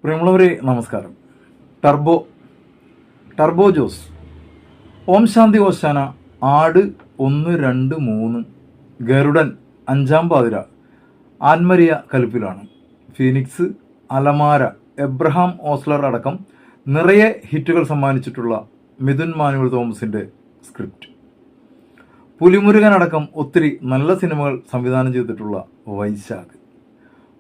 പ്രിയമുള്ളവരെ നമസ്കാരം. ടർബോ ജോസ്, ഓം ശാന്തി ഓശാന, ആട് 1, 2, 3, ഗരുഡൻ, അഞ്ചാം പാതിര, ആൻമരിയ കലിപ്പിലാണ്, ഫീനിക്സ്, അലമാര, എബ്രഹാം ഓസ്ലർ അടക്കം നിറയെ ഹിറ്റുകൾ സമ്മാനിച്ചിട്ടുള്ള മിഥുൻ മാനുവൽ തോമസിൻ്റെ സ്ക്രിപ്റ്റ്. പുലിമുരുകൻ അടക്കം ഒത്തിരി നല്ല സിനിമകൾ സംവിധാനം ചെയ്തിട്ടുള്ള വൈശാഖ്.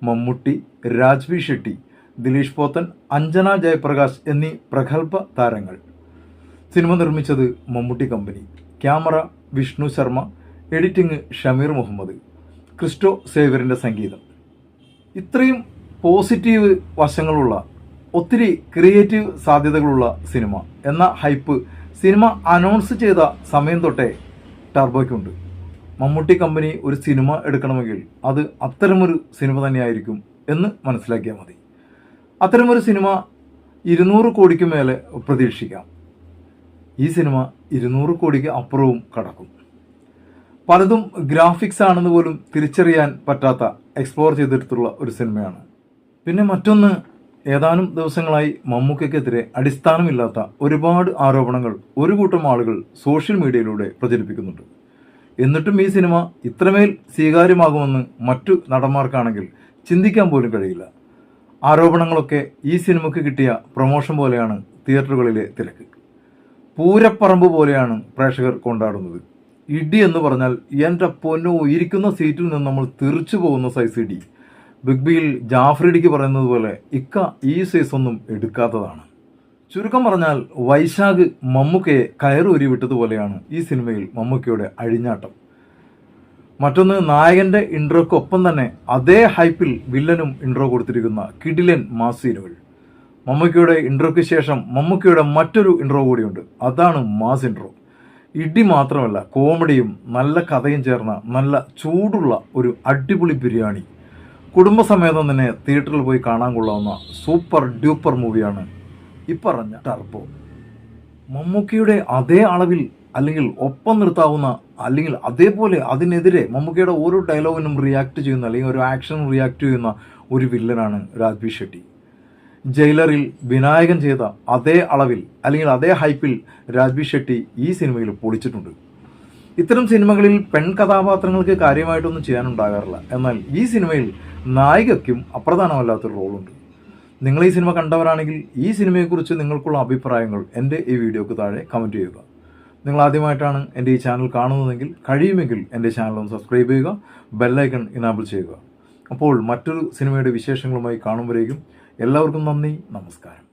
മമ്മൂട്ടി, രാജ്വി ഷെട്ടി, ദിലീഷ് പോത്തൻ, അഞ്ജന ജയപ്രകാശ് എന്നീ പ്രഗത്ഭ താരങ്ങൾ. സിനിമ നിർമ്മിച്ചത് Mammootty company. Camera Vishnu Sharma, editing Shameer Muhammad, Christo സേവ്യറിൻ്റെ സംഗീതം. ഇത്രയും പോസിറ്റീവ് വശങ്ങളുള്ള, ഒത്തിരി ക്രിയേറ്റീവ് സാധ്യതകളുള്ള സിനിമ എന്ന ഹൈപ്പ് സിനിമ അനൗൺസ് ചെയ്ത സമയം തൊട്ടേ ടർബോയ്ക്കുണ്ട്. മമ്മൂട്ടി കമ്പനി ഒരു സിനിമ എടുക്കണമെങ്കിൽ അത് അത്തരമൊരു സിനിമ തന്നെയായിരിക്കും എന്ന് മനസ്സിലാക്കിയാൽ മതി. അത്തരമൊരു സിനിമ 200 കോടിക്ക് മേലെ പ്രതീക്ഷിക്കാം. ഈ സിനിമ 200 കോടിക്ക് അപ്പുറവും കടക്കും. പലതും ഗ്രാഫിക്സ് ആണെന്ന് പോലും തിരിച്ചറിയാൻ പറ്റാത്ത, എക്സ്പ്ലോർ ചെയ്തെടുത്തുള്ള ഒരു സിനിമയാണ്. പിന്നെ മറ്റൊന്ന്, ഏതാനും ദിവസങ്ങളായി മമ്മൂക്കയ്ക്കെതിരെ അടിസ്ഥാനമില്ലാത്ത ഒരുപാട് ആരോപണങ്ങൾ ഒരു കൂട്ടം ആളുകൾ സോഷ്യൽ മീഡിയയിലൂടെ പ്രചരിപ്പിക്കുന്നുണ്ട്. എന്നിട്ടും ഈ സിനിമ ഇത്രമേൽ സ്വീകാര്യമാകുമെന്ന് മറ്റു നടന്മാർക്കാണെങ്കിൽ ചിന്തിക്കാൻ പോലും കഴിയില്ല. ആരോപണങ്ങളൊക്കെ ഈ സിനിമയ്ക്ക് കിട്ടിയ പ്രൊമോഷൻ പോലെയാണ് തിയേറ്ററുകളിലെ തിരക്ക്. പൂരപ്പറമ്പ് പോലെയാണ് പ്രേക്ഷകർ കൊണ്ടാടുന്നത്. ഇടി എന്ന് പറഞ്ഞാൽ എൻ്റെ പൊന്നോ, ഇരിക്കുന്ന സീറ്റിൽ നിന്ന് നമ്മൾ തെറിച്ചു പോകുന്ന സൈസ് ഇടി. ബിഗ് ബിയിൽ ജാഫ്രിഡിക്ക് പറയുന്നത് പോലെ ഇക്ക ഈ സൈസ് ഒന്നും എടുക്കാത്തതാണ്. ചുരുക്കം പറഞ്ഞാൽ വൈശാഖ് മമ്മൂക്കയെ കയറൂരി വിട്ടതുപോലെയാണ് ഈ സിനിമയിൽ മമ്മൂക്കയുടെ അഴിഞ്ഞാട്ടം. മറ്റൊന്ന്, നായകന്റെ ഇൻട്രോക്കൊപ്പം തന്നെ അതേ ഹൈപ്പിൽ വില്ലനും ഇൻട്രോ കൊടുത്തിരിക്കുന്ന കിടിലൻ മാസ് സീനുകൾ. മമ്മൂക്കയുടെ ഇൻട്രോയ്ക്ക് ശേഷം മമ്മൂക്കയുടെ മറ്റൊരു ഇൻട്രോ കൂടിയുണ്ട്. അതാണ് മാസ് ഇൻട്രോ. ഇടി മാത്രമല്ല, കോമഡിയും നല്ല കഥയും ചേർന്ന നല്ല ചൂടുള്ള ഒരു അടിപൊളി ബിരിയാണി. കുടുംബസമേതം തന്നെ തിയേറ്ററിൽ പോയി കാണാൻ കൊള്ളാവുന്ന സൂപ്പർ ഡ്യൂപ്പർ മൂവിയാണ് ഇപ്പറഞ്ഞ ടർബോ. മമ്മൂക്കയുടെ അതേ അളവിൽ അല്ലെങ്കിൽ ഒപ്പം നിർത്താവുന്ന, അല്ലെങ്കിൽ അതേപോലെ അതിനെതിരെ മമ്മൂക്കയുടെ ഓരോ ഡയലോഗിനും റിയാക്ട് ചെയ്യുന്ന, അല്ലെങ്കിൽ ഒരു ആക്ഷനും റിയാക്ട് ചെയ്യുന്ന ഒരു വില്ലനാണ് രാജ്വി ഷെട്ടി. ജയിലറിൽ വിനായകൻ ചെയ്ത അതേ അളവിൽ അല്ലെങ്കിൽ അതേ ഹൈപ്പിൽ രാജ്വി ഷെട്ടി ഈ സിനിമയിൽ പൊളിച്ചിട്ടുണ്ട്. ഇത്തരം സിനിമകളിൽ പെൺ കഥാപാത്രങ്ങൾക്ക് കാര്യമായിട്ടൊന്നും ചെയ്യാനുണ്ടാകാറില്ല. എന്നാൽ ഈ സിനിമയിൽ നായികയ്ക്കും അപ്രധാനമല്ലാത്തൊരു റോളുണ്ട്. നിങ്ങൾ ഈ സിനിമ കണ്ടവരാണെങ്കിൽ ഈ സിനിമയെക്കുറിച്ച് നിങ്ങൾക്കുള്ള അഭിപ്രായങ്ങൾ എൻ്റെ ഈ വീഡിയോക്ക് താഴെ കമൻറ്റ് ചെയ്യുക. നിങ്ങൾ ആദ്യമായിട്ടാണ് എൻ്റെ ഈ ചാനൽ കാണുന്നതെങ്കിൽ കഴിയുമെങ്കിൽ എൻ്റെ ചാനൽ ഒന്ന് സബ്സ്ക്രൈബ് ചെയ്യുക, ബെല്ലൈക്കൺ ഇനാബിൾ ചെയ്യുക. അപ്പോൾ മറ്റൊരു സിനിമയുടെ വിശേഷങ്ങളുമായി കാണുമ്പോഴേക്കും എല്ലാവർക്കും നന്ദി, നമസ്കാരം.